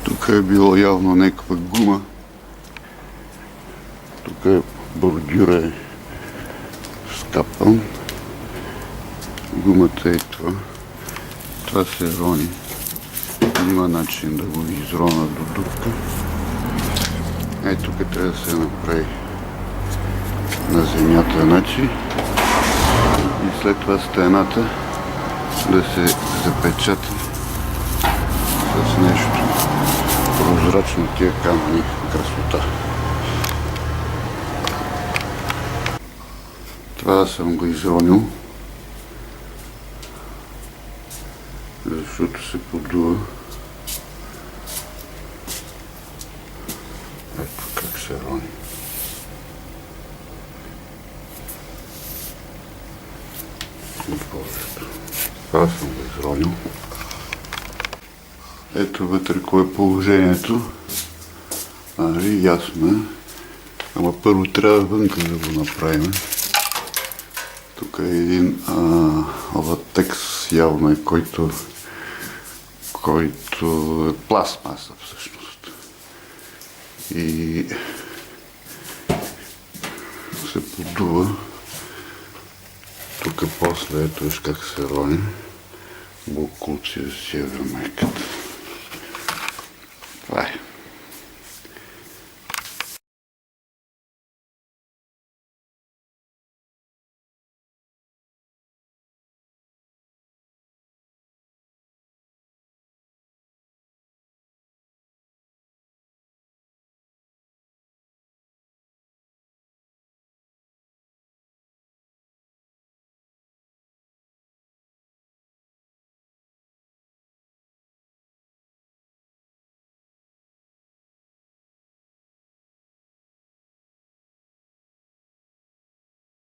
Тук е било явно някаква гума. Тук е бордюра е скапан. Гумата е това. Това се рони. Има начин да го изрона до дупка. Тук трябва да се направи на земята начин. И след това стената да се запечата с нещо прозрачно, тия камъни. Красота. Това съм го изронил, защото се подува. Ето как се рони. Това съм го изронил. Ето вътре кое е положението. Ясно е. Ама първо трябва вънка да го направим. Тук е един латекс явно е, който е пластмаса всъщност. И се подува. Тук после ето виж как се рони. Буклуци да си я върмекат.